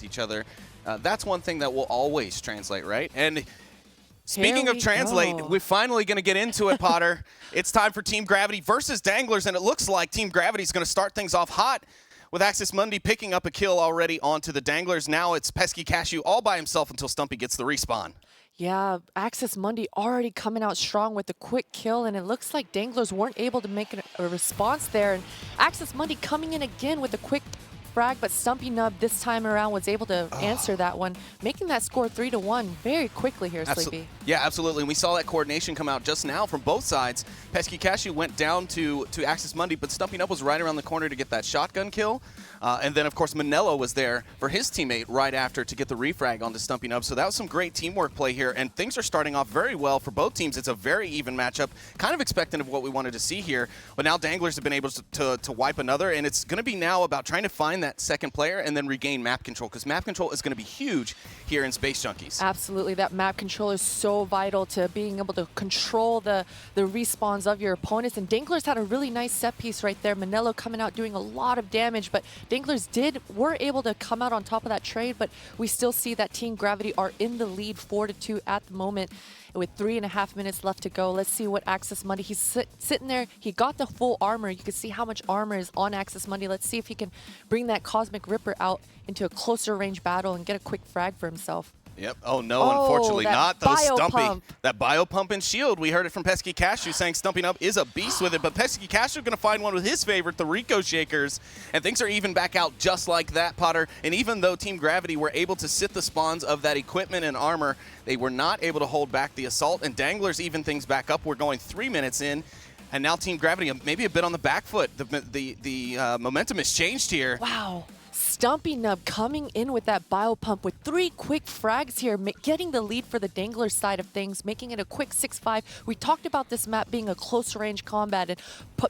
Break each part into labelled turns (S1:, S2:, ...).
S1: with each other. That's one thing that will always translate, right? And speaking of translate, we're finally going to get into it, Potter. It's time for Team Gravity versus Danglers, and it looks like Team Gravity is going to start things off hot with Axis Mundi picking up a kill already onto the Danglers. Now it's Pesky Cashew all by himself until Stumpy gets the respawn.
S2: Yeah, Axis Mundi already coming out strong with a quick kill, and it looks like Danglers weren't able to make a response there. And Axis Mundi coming in again with a quick frag, but Stumpy Nub this time around was able to answer that one, making that score 3-1 very quickly here, Sleepy.
S1: Yeah, absolutely. And we saw that coordination come out just now from both sides. Pesky Cashew went down to Axis Mundi, but Stumpy Nub was right around the corner to get that shotgun kill. And then, of course, Manello was there for his teammate right after to get the refrag onto Stumpy Nub. So that was some great teamwork play here, and things are starting off very well for both teams. It's a very even matchup, kind of expectant of what we wanted to see here. But now Danglers have been able to wipe another, and it's going to be now about trying to find that second player and then regain map control, because map control is going to be huge here in Space Junkies.
S2: Absolutely. That map control is so vital to being able to control the respawns of your opponents. And Danglers had a really nice set piece right there. Manello coming out doing a lot of damage, but Danglers were able to come out on top of that trade, but we still see that Team Gravity are in the lead 4-2 at the moment with 3.5 minutes left to go. Let's see what Axis Mundi, he's sitting there, he got the full armor. You can see how much armor is on Axis Mundi. Let's see if he can bring that Cosmic Ripper out into a closer range battle and get a quick frag for himself.
S1: Yep. Oh, no, unfortunately not. Those Stumpy.
S2: Pump.
S1: That bio pump and shield. We heard it from Pesky Cashew saying Stumpy Nub is a beast with it, but Pesky Cashew going to find one with his favorite, the Rico Shakers, and things are even back out just like that, Potter. And even though Team Gravity were able to sit the spawns of that equipment and armor, they were not able to hold back the assault, and Danglers even things back up. We're going 3 minutes in, and now Team Gravity maybe a bit on the back foot. The momentum has changed here.
S2: Wow. Stumpy Nub coming in with that bio pump with 3 quick frags here, getting the lead for the Dangler side of things, making it a quick 6-5. We talked about this map being a close range combat and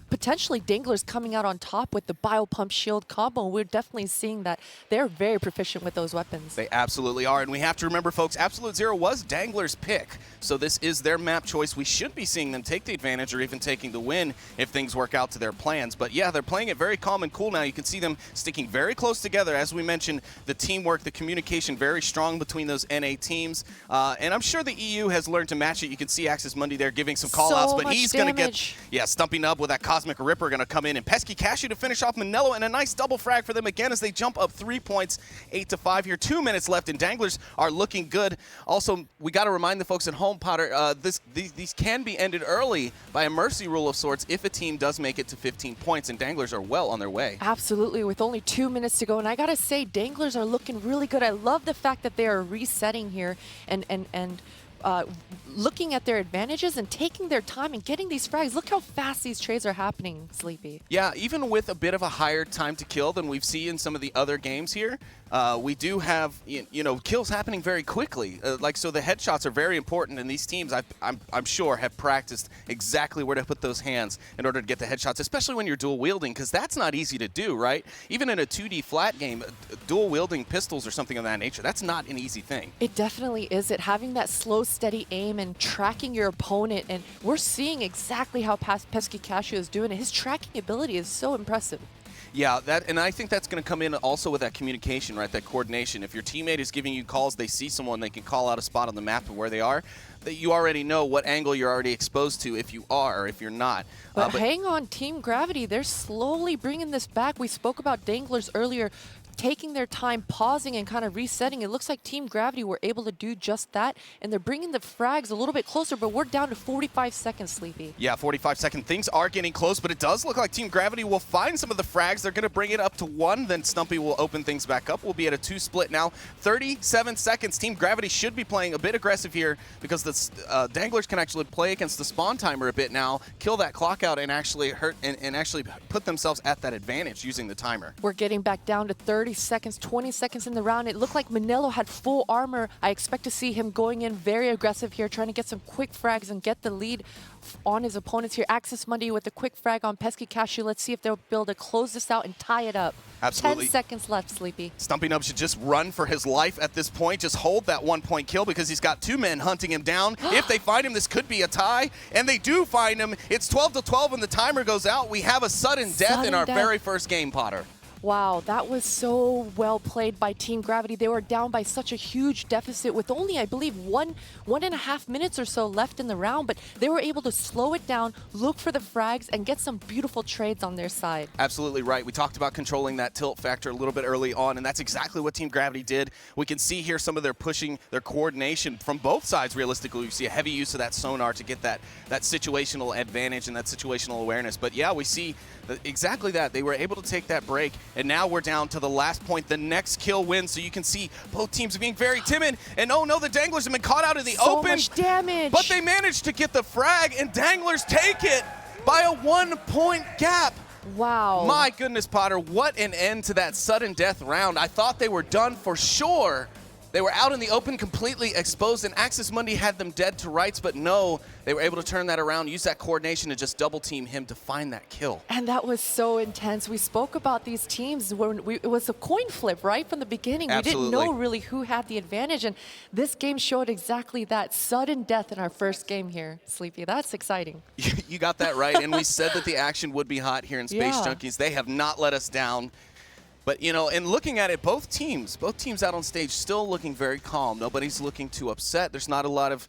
S2: potentially Danglers coming out on top with the bio pump shield combo. We're definitely seeing that they're very proficient with those weapons.
S1: They absolutely are, and we have to remember, folks, Absolute Zero was Dangler's pick, so this is their map choice. We should be seeing them take the advantage or even taking the win if things work out to their plans. But yeah, they're playing it very calm and cool now. You can see them sticking very close together. As we mentioned, the teamwork, the communication very strong between those NA teams. And I'm sure the EU has learned to match it. You can see Axis Mundi there giving some call-outs, but he's going to get, Stumpy Nub with that Cosmic Ripper going to come in, and Pesky Cashew to finish off Manello, and a nice double frag for them again as they jump up 3 points, 8-5 here. 2 minutes left, and Danglers are looking good. Also, we got to remind the folks at home, Potter, these can be ended early by a mercy rule of sorts if a team does make it to 15 points, and Danglers are well on their way.
S2: Absolutely, with only 2 minutes to go, and I got to say, Danglers are looking really good. I love the fact that they are resetting here and looking at their advantages and taking their time and getting these frags. Look how fast these trades are happening, Sleepy.
S1: Yeah, even with a bit of a higher time to kill than we've seen in some of the other games here, we do have kills happening very quickly. So the headshots are very important, and these teams, I'm sure, have practiced exactly where to put those hands in order to get the headshots, especially when you're dual wielding, because that's not easy to do, right? Even in a 2D flat game, dual wielding pistols or something of that nature, that's not an easy thing.
S2: It definitely isn't. Having that slow, steady aim and tracking your opponent, and we're seeing exactly how Pesky Cashew is doing it. His tracking ability is so impressive.
S1: Yeah, and I think that's going to come in also with that communication, right? That coordination. If your teammate is giving you calls, they see someone, they can call out a spot on the map of where they are, that you already know what angle you're already exposed to if you are or if you're not.
S2: But hang on, Team Gravity, they're slowly bringing this back. We spoke about Danglers earlier, taking their time, pausing and kind of resetting. It looks like Team Gravity were able to do just that, and they're bringing the frags a little bit closer, but we're down to 45 seconds, Sleepy.
S1: Yeah, 45 seconds. Things are getting close, but it does look like Team Gravity will find some of the frags. They're going to bring it up to 1, then Stumpy will open things back up. We'll be at a 2 split now. 37 seconds. Team Gravity should be playing a bit aggressive here because the Danglers can actually play against the spawn timer a bit now, kill that clock out, and actually actually put themselves at that advantage using the timer.
S2: We're getting back down to 30 seconds, 20 seconds in the round. It looked like Manello had full armor. I expect to see him going in very aggressive here, trying to get some quick frags and get the lead on his opponents here. Axis Mundi with a quick frag on Pesky Cashew. Let's see if they'll be able to close this out and tie it up.
S1: Absolutely.
S2: 10 seconds left, Sleepy.
S1: Stumpy Nub should just run for his life at this point. Just hold that 1-point kill because he's got 2 men hunting him down. If they find him, this could be a tie. And they do find him. It's 12-12 and the timer goes out. We have a sudden death in our very first game, Potter.
S2: Wow, that was so well played by Team Gravity. They were down by such a huge deficit with only, I believe, one and a half minutes or so left in the round, but they were able to slow it down, look for the frags, and get some beautiful trades on their side.
S1: Absolutely right. We talked about controlling that tilt factor a little bit early on, and that's exactly what Team Gravity did. We can see here some of their pushing, their coordination from both sides, realistically. We see a heavy use of that sonar to get that situational advantage and that situational awareness. But yeah, we see exactly that. They were able to take that break, and now we're down to the last point. The next kill wins, so you can see both teams being very timid. And oh no, the Danglers have been caught out in the open.
S2: So much damage.
S1: But they managed to get the frag, and Danglers take it by a 1-point gap.
S2: Wow.
S1: My goodness, Potter, what an end to that sudden death round. I thought they were done for sure. They were out in the open, completely exposed, and Axis Mundi had them dead to rights, but no, they were able to turn that around, use that coordination to just double team him to find that kill.
S2: And that was so intense. We spoke about these teams when it was a coin flip, right, from the beginning.
S1: Absolutely.
S2: We didn't know really who had the advantage, and this game showed exactly that. Sudden death in our first game here, Sleepy. That's exciting.
S1: You got that right, and we said that the action would be hot here in Space
S2: Yeah.
S1: Junkies. They have not let us down. But, you know, and looking at it, both teams out on stage still looking very calm. Nobody's looking too upset. There's not a lot of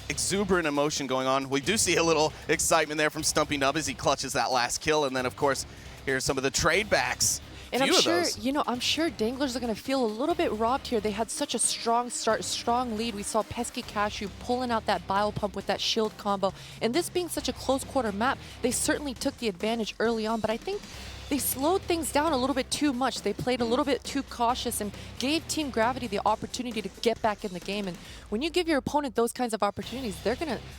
S1: exuberant emotion going on. We do see a little excitement there from Stumpy Nub as he clutches that last kill. And then, of course, here's some of the trade backs.
S2: And I'm sure,
S1: those.
S2: you know, I'm sure Danglers are going to feel a little bit robbed here. They had such a strong start, strong lead. We saw Pesky Cashew pulling out that bio pump with that shield combo. And this being such a close quarter map, they certainly took the advantage early on. But I think they slowed things down a little bit too much. They played a little bit too cautious and gave Team Gravity the opportunity to get back in the game. And when you give your opponent those kinds of opportunities,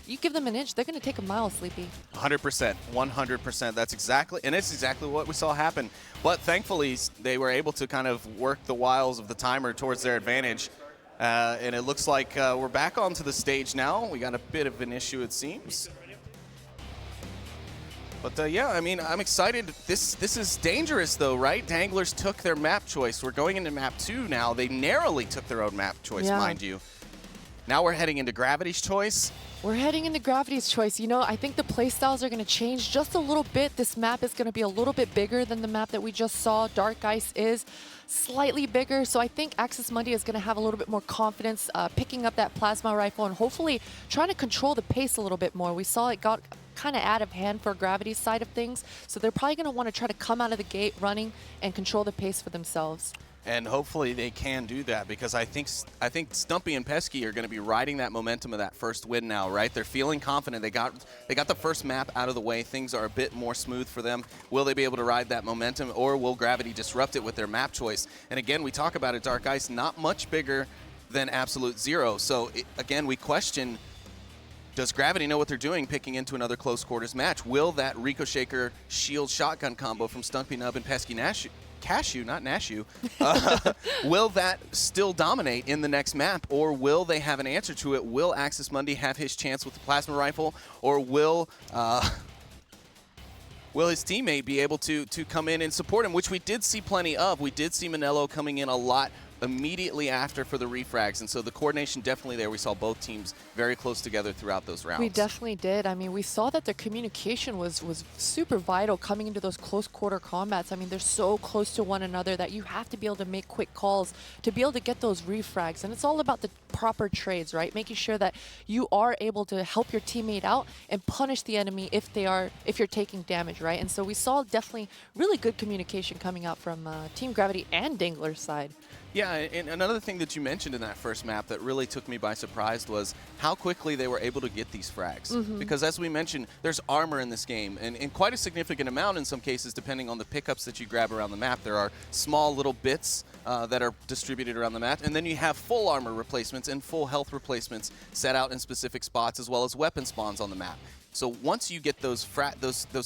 S2: you give them an inch, they're gonna take a mile, Sleepy.
S1: 100%, 100%. That's exactly, and it's exactly what we saw happen. But thankfully, they were able to kind of work the wiles of the timer towards their advantage. And it looks like we're back onto the stage now. We got a bit of an issue, it seems. But yeah, I mean, I'm excited. This is dangerous, though, right? Danglers took their map choice. We're going into map 2 now. They narrowly took their own map choice, mind you. Now we're heading into Gravity's choice.
S2: We're heading into Gravity's choice. You know, I think the playstyles are going to change just a little bit. This map is going to be a little bit bigger than the map that we just saw. Dark Ice is slightly bigger, so I think Axis Mundi is going to have a little bit more confidence picking up that plasma rifle and hopefully trying to control the pace a little bit more. We saw it got kind of out of hand for Gravity's side of things, so they're probably going to want to try to come out of the gate running and control the pace for themselves.
S1: And hopefully they can do that, because I think Stumpy and Pesky are going to be riding that momentum of that first win now, right? They're feeling confident. They got the first map out of the way. Things are a bit more smooth for them. Will they be able to ride that momentum, or will Gravity disrupt it with their map choice? And again, we talk about it, Dark Ice, not much bigger than Absolute Zero. So again, we question, does Gravity know what they're doing picking into another close quarters match? Will that Ricochet shield shotgun combo from Stumpy Nub and Pesky Cashew, not Nashu, will that still dominate in the next map, or will they have an answer to it? Will Axis Mundi have his chance with the plasma rifle, or will his teammate be able to come in and support him, which we did see plenty of. We did see Manello coming in a lot immediately after for the refrags, and so the coordination definitely there. We saw both teams very close together throughout those rounds.
S2: We definitely did. I mean, we saw that their communication was super vital coming into those close quarter combats. I mean, they're so close to one another that you have to be able to make quick calls to be able to get those refrags, and it's all about the proper trades, right? Making sure that you are able to help your teammate out and punish the enemy if you're taking damage, right? And so we saw definitely really good communication coming out from Team Gravity and Dangler's side.
S1: Yeah, and another thing that you mentioned in that first map that really took me by surprise was how quickly they were able to get these frags. Because as we mentioned, there's armor in this game, and in quite a significant amount in some cases, depending on the pickups that you grab around the map. There are small little bits that are distributed around the map, and then you have full armor replacements and full health replacements set out in specific spots, as well as weapon spawns on the map. So once you get those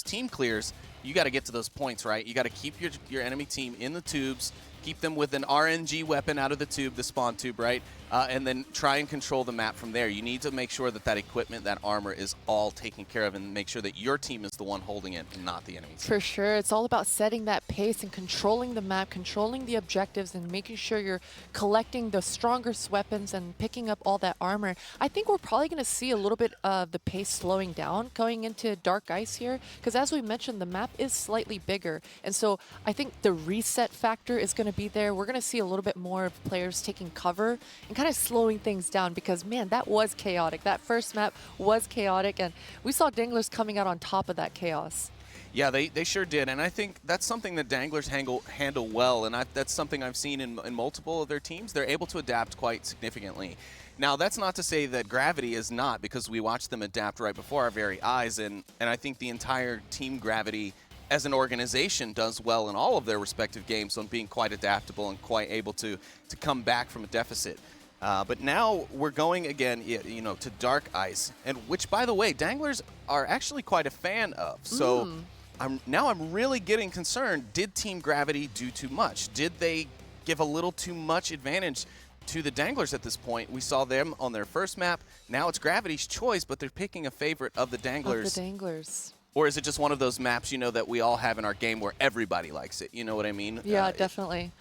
S1: team clears, you got to get to those points, right? You got to keep your enemy team in the tubes, keep them with an RNG weapon out of the tube, the spawn tube, right? And then try and control the map from there. You need to make sure that that equipment, that armor is all taken care of and make sure that your team is the one holding it and not the enemy team.
S2: For sure. It's all about setting that pace and controlling the map, controlling the objectives, and making sure you're collecting the strongest weapons and picking up all that armor. I think we're probably going to see a little bit of the pace slowing down going into Dark Ice here, because as we mentioned, the map is slightly bigger. And so I think the reset factor is going to be there. We're going to see a little bit more of players taking cover and kind of slowing things down, because man, that was chaotic. That first map was chaotic, and we saw Danglers coming out on top of that chaos.
S1: Yeah, they sure did, and I think that's something that Danglers handle well, and that's something I've seen in multiple of their teams. They're able to adapt quite significantly. Now, that's not to say that Gravity is not, because we watched them adapt right before our very eyes, and I think the entire Team Gravity as an organization does well in all of their respective games on being quite adaptable and quite able to come back from a deficit. But now we're going again, you know, to Dark Ice, and which, by the way, Danglers are actually quite a fan of. So I'm really getting concerned. Did Team Gravity do too much? Did they give a little too much advantage to the Danglers at this point? We saw them on their first map. Now it's Gravity's choice, but they're picking a favorite of the Danglers.
S2: Of the Danglers.
S1: Or is it just one of those maps, you know, that we all have in our game where everybody likes it? You know what I mean?
S2: Yeah, definitely.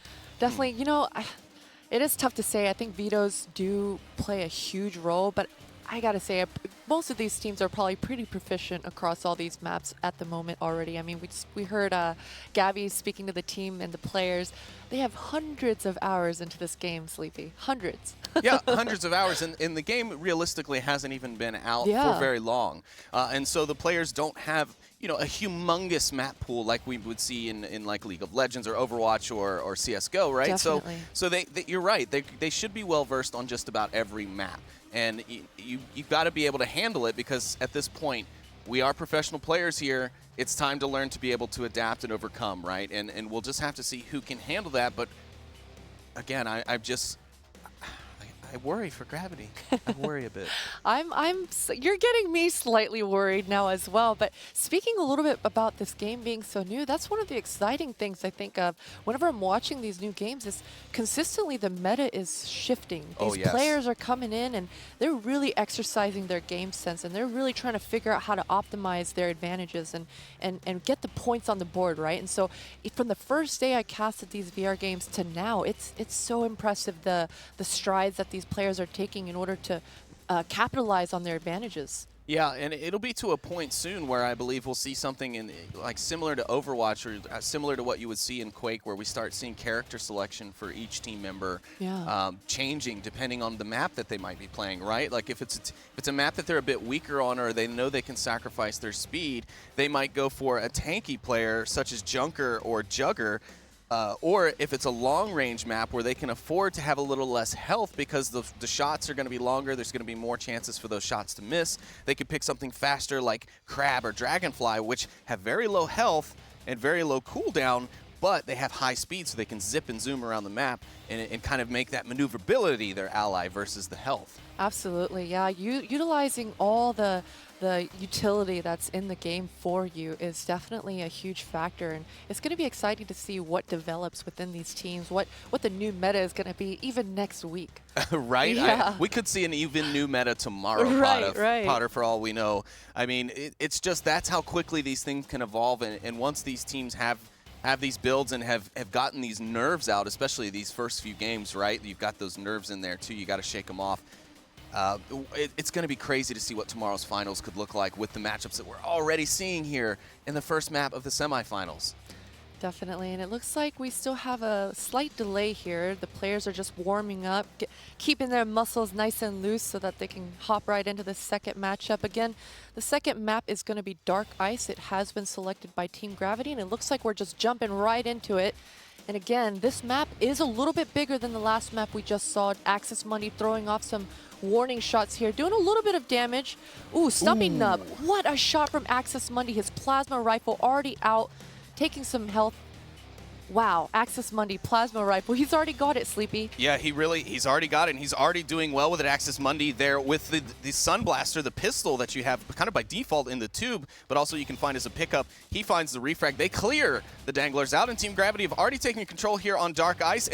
S2: Definitely. You know, it is tough to say. I think vetoes do play a huge role, but I gotta say, most of these teams are probably pretty proficient across all these maps at the moment already. I mean, we heard Gabby speaking to the team and the players. They have hundreds of hours into this game, Sleepy. Hundreds.
S1: Yeah, hundreds of hours. And the game realistically hasn't even been out for very long. And so the players don't have, you know, a humongous map pool like we would see in like League of Legends or Overwatch or CSGO, right?
S2: Definitely.
S1: So you're right. They should be well versed on just about every map. And you've got to be able to handle it, because at this point, we are professional players here. It's time to learn to be able to adapt and overcome, right? And we'll just have to see who can handle that. But again, I worry for Gravity. I worry a bit.
S2: You're getting me slightly worried now as well. But speaking a little bit about this game being so new, that's one of the exciting things I think of whenever I'm watching these new games, is consistently the meta is shifting. These players are coming in and they're really exercising their game sense, and they're really trying to figure out how to optimize their advantages and get the points on the board, right? And so from the first day I casted these VR games to now, it's so impressive the strides that these players are taking in order to capitalize on their advantages.
S1: Yeah, and it'll be to a point soon where I believe we'll see something like similar to Overwatch, or similar to what you would see in Quake, where we start seeing character selection for each team member changing depending on the map that they might be playing, right? Like if it's a map that they're a bit weaker on, or they know they can sacrifice their speed, they might go for a tanky player such as Junker or Jugger. Or if it's a long-range map where they can afford to have a little less health because the shots are going to be longer, there's going to be more chances for those shots to miss, they could pick something faster like Crab or Dragonfly, which have very low health and very low cooldown, but they have high speed, so they can zip and zoom around the map and kind of make that maneuverability their ally versus the health.
S2: Absolutely, yeah. Utilizing all the utility that's in the game for you is definitely a huge factor, and it's going to be exciting to see what develops within these teams, what the new meta is going to be even next week.
S1: Right?
S2: Yeah.
S1: We could see an even new meta tomorrow, Potter, for all we know. I mean, it's just that's how quickly these things can evolve, and once these teams have these builds and have gotten these nerves out, especially these first few games, right? You've got those nerves in there too. You got to shake them off. It's going to be crazy to see what tomorrow's finals could look like with the matchups that we're already seeing here in the first map of the semifinals.
S2: Definitely, and it looks like we still have a slight delay here. The players are just warming up, keeping their muscles nice and loose so that they can hop right into the second matchup. Again, the second map is going to be Dark Ice. It has been selected by Team Gravity, and it looks like we're just jumping right into it. And again, this map is a little bit bigger than the last map we just saw. Axis Money throwing off some warning shots here, doing a little bit of damage. Ooh, Stumpy Nub. What a shot from Axis Money. His plasma rifle already out, taking some health. Wow, Axis Mundi, Plasma Rifle. He's already got it, Sleepy.
S1: Yeah, he's already got it, and he's already doing well with it. Axis Mundi there with the Sun Blaster, the pistol that you have kind of by default in the tube, but also you can find as a pickup. He finds the refrag. They clear the Danglers out, and Team Gravity have already taken control here on Dark Ice.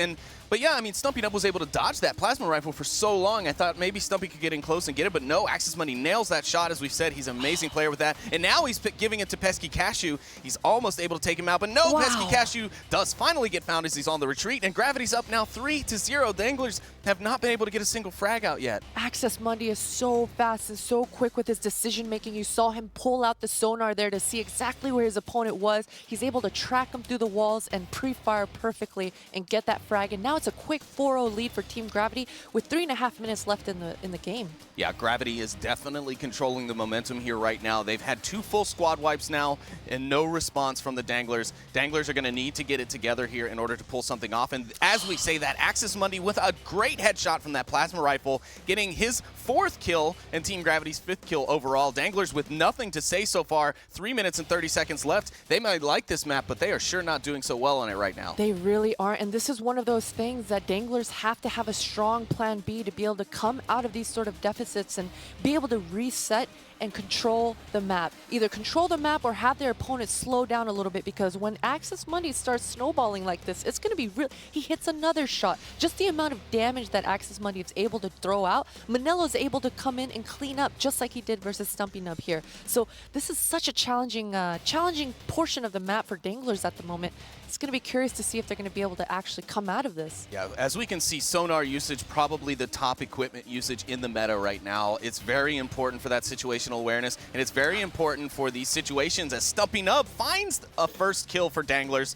S1: But yeah, I mean, Stumpy Nub was able to dodge that Plasma Rifle for so long. I thought maybe Stumpy could get in close and get it, but no, Axis Mundi nails that shot. As we've said, he's an amazing player with that. And now he's giving it to Pesky Cashew. He's almost able to take him out, but no,
S2: Wow.
S1: Pesky Cashew does finally get found as he's on the retreat, and Gravity's up now 3-0. The Danglers have not been able to get a single frag out yet.
S2: Axis Mundi is so fast and so quick with his decision-making. You saw him pull out the sonar there to see exactly where his opponent was. He's able to track him through the walls and pre-fire perfectly and get that frag. And now it's a quick 4-0 lead for Team Gravity with 3.5 minutes left in the game.
S1: Yeah, Gravity is definitely controlling the momentum here right now. They've had 2 full squad wipes now and no response from the Danglers. Danglers are going to need to get it together here in order to pull something off. And as we say that, Axis Mundi with a great headshot from that Plasma Rifle, getting his 4th kill and Team Gravity's 5th kill overall. Danglers with nothing to say so far. 3 minutes and 30 seconds left. They might like this map, but they are sure not doing so well on it right now.
S2: They really aren't, and this is one of those things that Danglers have to have a strong plan B to be able to come out of these sort of deficits and be able to reset and control the map. Either control the map or have their opponent slow down a little bit, because when Axis Mundi starts snowballing like this, it's going to be real. He hits another shot. Just the amount of damage that Axis Mundi is able to throw out, Manelo's able to come in and clean up just like he did versus Stumpy Nub here. So this is such a challenging portion of the map for Danglers at the moment. It's going to be curious to see if they're going to be able to actually come out of this.
S1: Yeah, as we can see, sonar usage, probably the top equipment usage in the meta right now. It's very important for that situational awareness, and it's very important for these situations as Stumpy Nub finds a first kill for Danglers,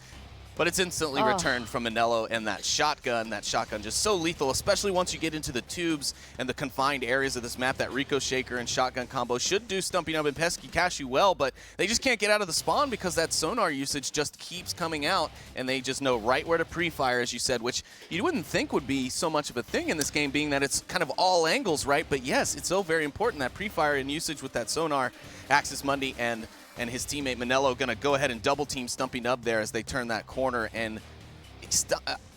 S1: but it's instantly returned from Manello, and that shotgun just so lethal, especially once you get into the tubes and the confined areas of this map. That Rico Shaker and shotgun combo should do Stumpy Nub and Pesky Cashew well, but they just can't get out of the spawn because that sonar usage just keeps coming out, and they just know right where to pre-fire, as you said, which you wouldn't think would be so much of a thing in this game, being that it's kind of all angles, right? But yes, it's so very important, that pre-fire and usage with that sonar. Axis Mundi and his teammate Manello going to go ahead and double team Stumpy Nub there as they turn that corner, and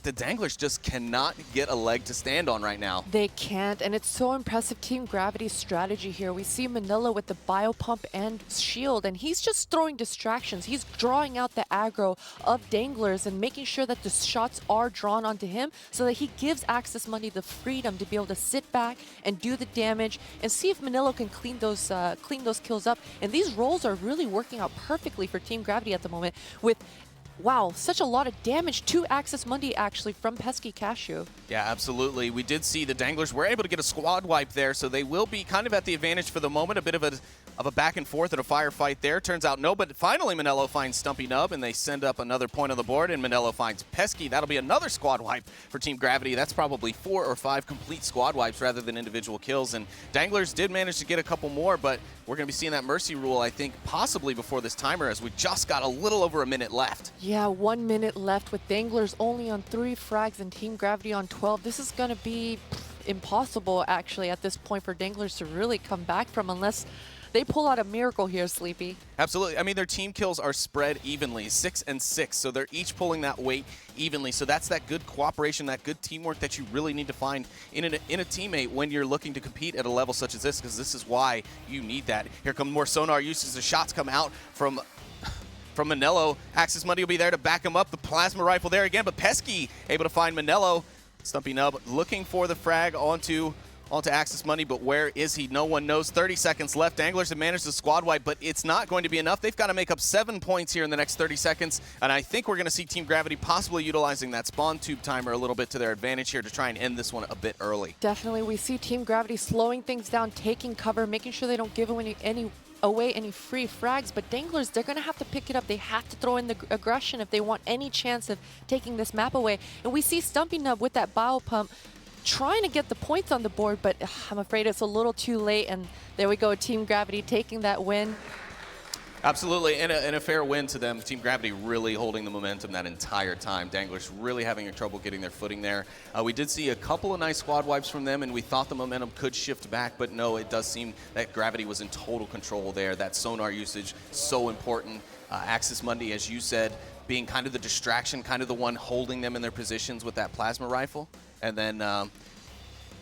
S1: the Danglers just cannot get a leg to stand on right now.
S2: They can't, and it's so impressive Team Gravity's strategy here. We see Manila with the biopump and shield, and he's just throwing distractions. He's drawing out the aggro of Danglers and making sure that the shots are drawn onto him so that he gives Axis Mundi the freedom to be able to sit back and do the damage and see if Manila can clean those kills up. And these roles are really working out perfectly for Team Gravity at the moment with, wow, such a lot of damage to Axis Mundi actually from Pesky Cashew.
S1: Yeah, absolutely. We did see the Danglers were able to get a squad wipe there, so they will be kind of at the advantage for the moment. A bit of a back and forth and a firefight there. Turns out no, but finally Manello finds Stumpy Nub, and they send up another point on the board, and Manello finds Pesky. That'll be another squad wipe for Team Gravity. That's probably 4 or 5 complete squad wipes rather than individual kills, and Danglers did manage to get a couple more, but we're going to be seeing that mercy rule, I think, possibly before this timer, as we just got a little over a minute left.
S2: Yeah, 1 minute left with Danglers only on 3 frags and Team Gravity on 12. This is going to be impossible, actually, at this point for Danglers to really come back from, unless they pull out a miracle here, Sleepy.
S1: Absolutely. I mean, their team kills are spread evenly, 6 and 6, so they're each pulling that weight evenly. So that's that good cooperation, that good teamwork that you really need to find in a teammate when you're looking to compete at a level such as this, because this is why you need that. Here come more sonar uses. The shots come out from Manello. Axis Mundi will be there to back him up. The plasma rifle there again, but Pesky able to find Manello. Stumpy Nub looking for the frag onto Axis Mundi, but where is he? No one knows. 30 seconds left. Danglers have managed the squad wipe, but it's not going to be enough. They've got to make up 7 points here in the next 30 seconds, and I think we're going to see Team Gravity possibly utilizing that spawn tube timer a little bit to their advantage here to try and end this one a bit early.
S2: Definitely. We see Team Gravity slowing things down, taking cover, making sure they don't give away any free frags, but Danglers, they're going to have to pick it up. They have to throw in the aggression if they want any chance of taking this map away. And we see Stumpy Nub with that biopump trying to get the points on the board, but I'm afraid it's a little too late, and there we go, Team Gravity taking that win.
S1: Absolutely, and a fair win to them. Team Gravity really holding the momentum that entire time. Danglers really having trouble getting their footing there. We did see a couple of nice squad wipes from them, and we thought the momentum could shift back, but no, it does seem that Gravity was in total control there. That sonar usage, so important. Axis Mundi, as you said, being kind of the distraction, kind of the one holding them in their positions with that plasma rifle. And then,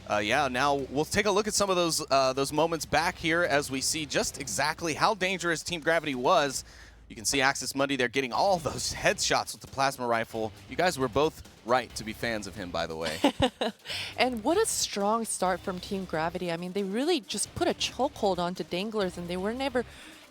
S1: yeah, now we'll take a look at some of those moments back here as we see just exactly how dangerous Team Gravity was. You can see Axis Mundi there getting all those headshots with the plasma rifle. You guys were both right to be fans of him, by the way.
S2: And what a strong start from Team Gravity. I mean, they really just put a chokehold onto Danglers, and they were never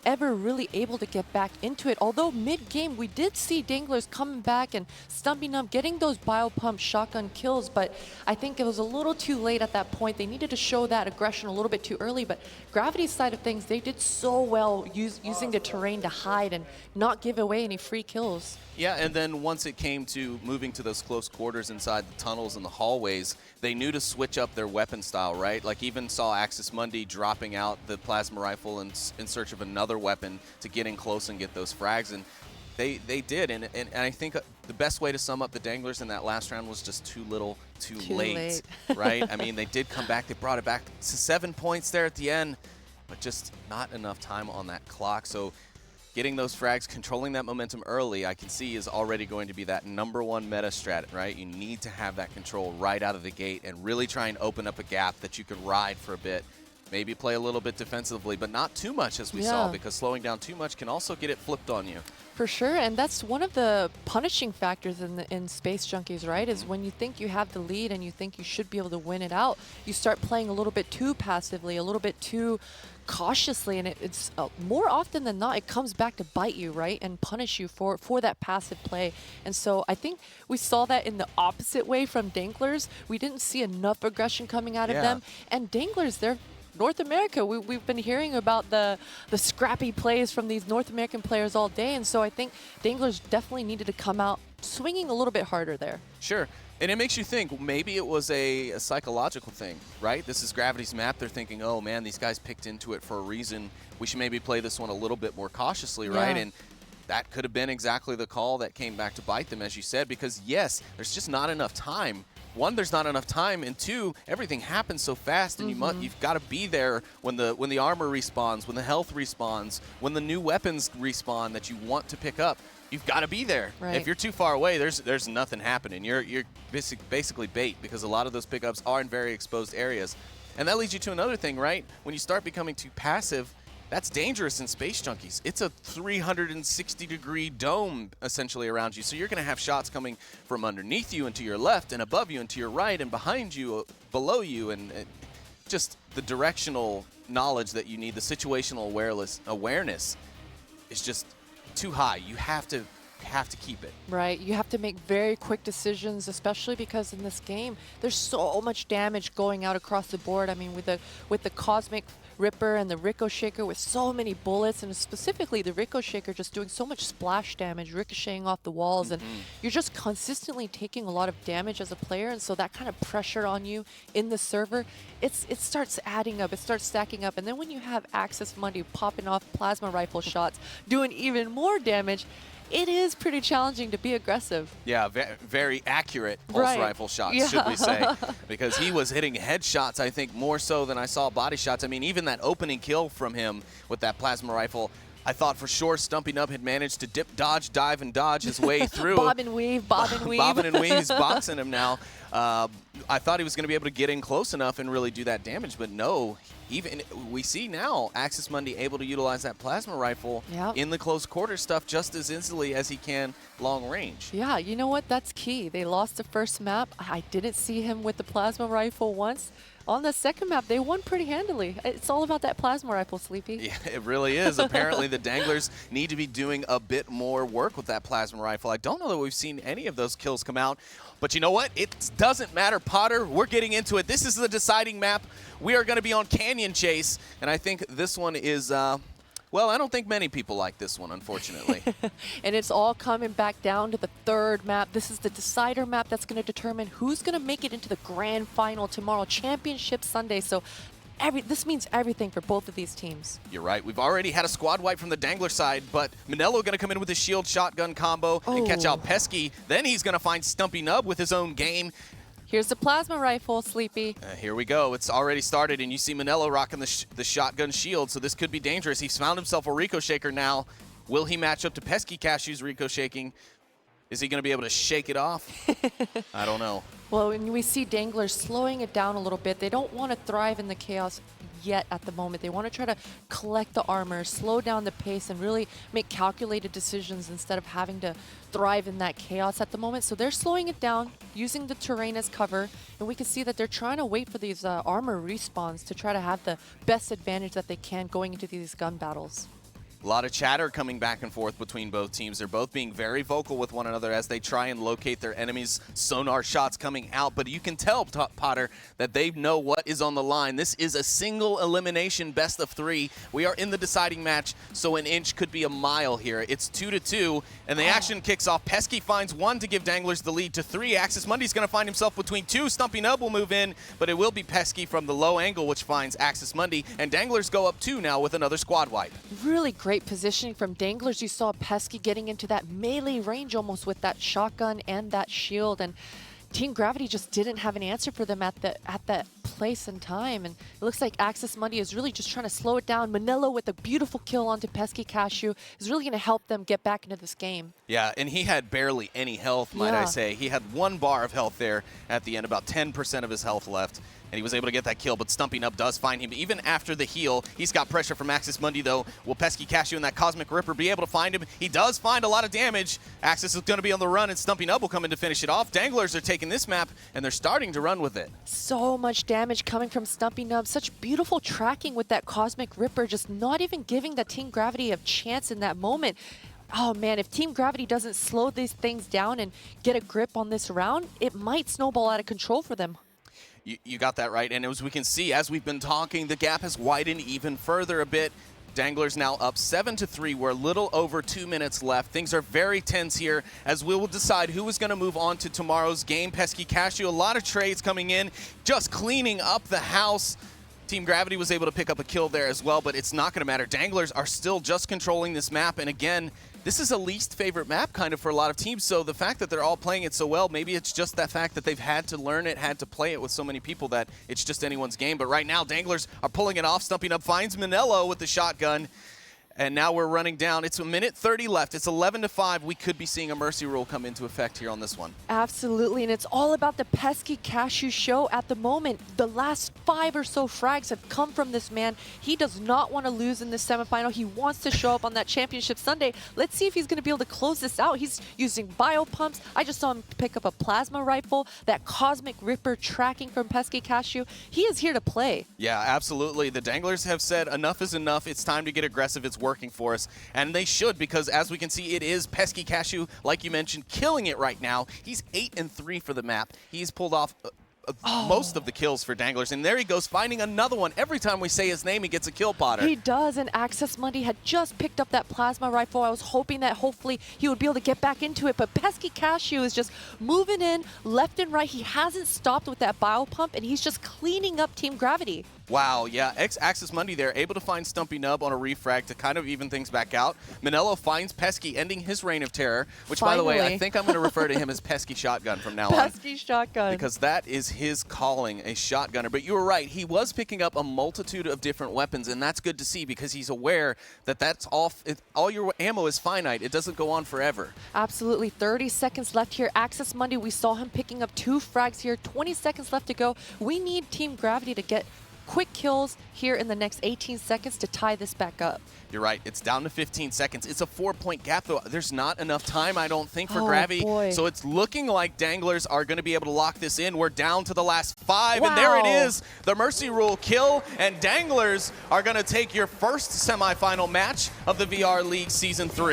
S2: ever really able to get back into it. Although mid-game, we did see Danglers coming back and stumping up, getting those biopump shotgun kills, but I think it was a little too late at that point. They needed to show that aggression a little bit too early, but Gravity's side of things, they did so well using the terrain to hide and not give away any free kills.
S1: Yeah, and then once it came to moving to those close quarters inside the tunnels and the hallways, they knew to switch up their weapon style, right? Like even saw Axis Mundi dropping out the plasma rifle in search of another weapon to get in close and get those frags, and they did. And I think the best way to sum up the Danglers in that last round was just too little, too late. Right? I mean, they did come back. They brought it back to 7 points there at the end, but just not enough time on that clock. So getting those frags, controlling that momentum early, I can see is already going to be that #1 meta strat, right? You need to have that control right out of the gate and really try and open up a gap that you could ride for a bit. Maybe play a little bit defensively, but not too much as we saw, because slowing down too much can also get it flipped on you.
S2: For sure, and that's one of the punishing factors in Space Junkies, right? Is when you think you have the lead and you think you should be able to win it out, you start playing a little bit too passively, a little bit too cautiously, and it's more often than not, it comes back to bite you, right? And punish you for that passive play. And so I think we saw that in the opposite way from Danglers. We didn't see enough aggression coming out of them, and Danglers, they're North America. We've been hearing about the scrappy plays from these North American players all day, and so I think Danglers definitely needed to come out swinging a little bit harder there.
S1: Sure, and it makes you think maybe it was a psychological thing, right? This is Gravity's map. They're thinking, oh man, these guys picked into it for a reason. We should maybe play this one a little bit more cautiously, right? And that could have been exactly the call that came back to bite them, as you said, because yes, there's just not enough time. One, there's not enough time, and two, everything happens so fast, and you've got to be there when the armor respawns, when the health respawns, when the new weapons respawn that you want to pick up. You've got to be there.
S2: Right.
S1: If you're too far away, there's nothing happening. You're basically bait, because a lot of those pickups are in very exposed areas. And that leads you to another thing, right? When you start becoming too passive, that's dangerous in Space Junkies. It's a 360-degree dome essentially around you, so you're going to have shots coming from underneath you and to your left and above you and to your right and behind you, below you, and just the directional knowledge that you need, the situational awareness is just too high. You have to keep it.
S2: Right, you have to make very quick decisions, especially because in this game, there's so much damage going out across the board. I mean, with the Cosmic Ripper and the Ricochaker with so many bullets, and specifically the Ricochaker just doing so much splash damage, ricocheting off the walls, and you're just consistently taking a lot of damage as a player, and so that kind of pressure on you in the server, it starts adding up, it starts stacking up, and then when you have Axis Mundi popping off plasma rifle shots, doing even more damage, it is pretty challenging to be aggressive.
S1: Yeah, very accurate pulse rifle shots, should we say. Because he was hitting headshots, I think, more so than I saw body shots. I mean, even that opening kill from him with that plasma rifle, I thought for sure Stumping Up had managed to dip, dodge, dive, and dodge his way through.
S2: Bob and weave, bob and weave.
S1: Bobbing and weave, he's boxing him now. I thought he was going to be able to get in close enough and really do that damage, but no. Even we see now Axis Mundi able to utilize that plasma rifle in the close quarter stuff just as easily as he can long range.
S2: Yeah, you know what? That's key. They lost the first map. I didn't see him with the plasma rifle once. On the second map, they won pretty handily. It's all about that plasma rifle, Sleepy.
S1: Yeah, it really is. Apparently, the Danglers need to be doing a bit more work with that plasma rifle. I don't know that we've seen any of those kills come out. But you know what? It doesn't matter, Potter. We're getting into it. This is the deciding map. We are going to be on Canyon Chase, and I think this one is, well, I don't think many people like this one, unfortunately.
S2: And it's all coming back down to the third map. This is the decider map that's going to determine who's going to make it into the grand final tomorrow, Championship Sunday. So this means everything for both of these teams.
S1: You're right. We've already had a squad wipe from the Dangler side, but Manello going to come in with a shield shotgun combo and catch out Pesky. Then he's going to find Stumpy Nub with his own game.
S2: Here's the plasma rifle, Sleepy.
S1: Here we go. It's already started, and you see Manello rocking the shotgun shield, so this could be dangerous. He's found himself a Ricochaker now. Will he match up to Pesky Cashew's Ricochaking? Is he going to be able to shake it off? I don't know.
S2: Well, when we see Danglers slowing it down a little bit, they don't want to thrive in the chaos yet at the moment. They want to try to collect the armor, slow down the pace, and really make calculated decisions instead of having to thrive in that chaos at the moment. So they're slowing it down, using the terrain as cover, and we can see that they're trying to wait for these armor respawns to try to have the best advantage that they can going into these gun battles.
S1: A lot of chatter coming back and forth between both teams. They're both being very vocal with one another as they try and locate their enemies' sonar shots coming out. But you can tell, Potter, that they know what is on the line. This is a single elimination best of 3. We are in the deciding match, so an inch could be a mile here. It's 2-2, and the action kicks off. Pesky finds 1 to give Danglers the lead to 3. Axis Mundy's going to find himself between 2. Stumpy Nub will move in, but it will be Pesky from the low angle, which finds Axis Mundy. And Danglers go up 2 now with another squad wipe.
S2: Really great positioning from Danglers. You saw Pesky getting into that melee range almost with that shotgun and that shield, and Team Gravity just didn't have an answer for them at that place and time. And it looks like Axis Mundy is really just trying to slow it down. Manello with a beautiful kill onto Pesky Cashew is really going to help them get back into this game.
S1: Yeah, and he had barely any health, might I say. He had 1 bar of health there at the end, about 10% of his health left. And he was able to get that kill, but Stumpy Nub does find him even after the heal. He's got pressure from Axis Mundy, though. Will Pesky Cashew and that Cosmic Ripper be able to find him? He does find a lot of damage. Axis is going to be on the run, and Stumpy Nub will come in to finish it off. Danglers are taking this map, and they're starting to run with it.
S2: So much damage coming from Stumpy Nub. Such beautiful tracking with that Cosmic Ripper, just not even giving the Team Gravity a chance in that moment. Oh man, if Team Gravity doesn't slow these things down and get a grip on this round, it might snowball out of control for them.
S1: You got that right, and as we can see, as we've been talking, the gap has widened even further a bit. Danglers now up 7-3. We're a little over 2 minutes left. Things are very tense here as we will decide who is going to move on to tomorrow's game. Pesky Cashew, a lot of trades coming in, just cleaning up the house. Team Gravity was able to pick up a kill there as well, but it's not going to matter. Danglers are still just controlling this map, and again, this is a least favorite map kind of for a lot of teams, so the fact that they're all playing it so well, maybe it's just that fact that they've had to learn it, had to play it with so many people that it's just anyone's game. But right now, Danglers are pulling it off. Stumpy Nub finds Manello with the shotgun. And now we're running down. It's 1:30 left. It's 11-5. We could be seeing a mercy rule come into effect here on this one.
S2: Absolutely, and it's all about the Pesky Cashew show at the moment. The last 5 or so frags have come from this man. He does not want to lose in this semifinal. He wants to show up on that championship Sunday. Let's see if he's going to be able to close this out. He's using bio pumps. I just saw him pick up a plasma rifle. That Cosmic Ripper tracking from Pesky Cashew. He is here to play.
S1: Yeah, absolutely. The Danglers have said enough is enough. It's time to get aggressive. It's working for us, and they should, because as we can see, it is Pesky Cashew, like you mentioned, killing it right now. He's 8-3 for the map. He's pulled off most of the kills for Danglers, and there he goes, finding another one. Every time we say his name, he gets a kill, Potter.
S2: He does, and Axis Mundy had just picked up that plasma rifle. I was hoping that hopefully he would be able to get back into it, but Pesky Cashew is just moving in left and right. He hasn't stopped with that bio pump, and he's just cleaning up Team Gravity.
S1: Wow, yeah, Axis Mundy there, able to find Stumpy Nub on a refrag to kind of even things back out. Manello finds Pesky, ending his reign of terror, which, by the way, I think I'm going to refer to him as Pesky Shotgun from now on.
S2: Pesky Shotgun.
S1: Because that is his calling, a shotgunner. But you were right, he was picking up a multitude of different weapons, and that's good to see because he's aware that that's all your ammo is finite. It doesn't go on forever.
S2: Absolutely. 30 seconds left here. Axis Mundy, we saw him picking up 2 frags here. 20 seconds left to go. We need Team Gravity to get quick kills here in the next 18 seconds to tie this back up.
S1: You're right. It's down to 15 seconds. It's a 4-point gap, though. There's not enough time, I don't think, for Gravity.
S2: Boy.
S1: So it's looking like Danglers are going to be able to lock this in. We're down to the last 5,
S2: Wow.
S1: and there it is. The Mercy Rule kill, and Danglers are going to take your first semifinal match of the VR League Season 3.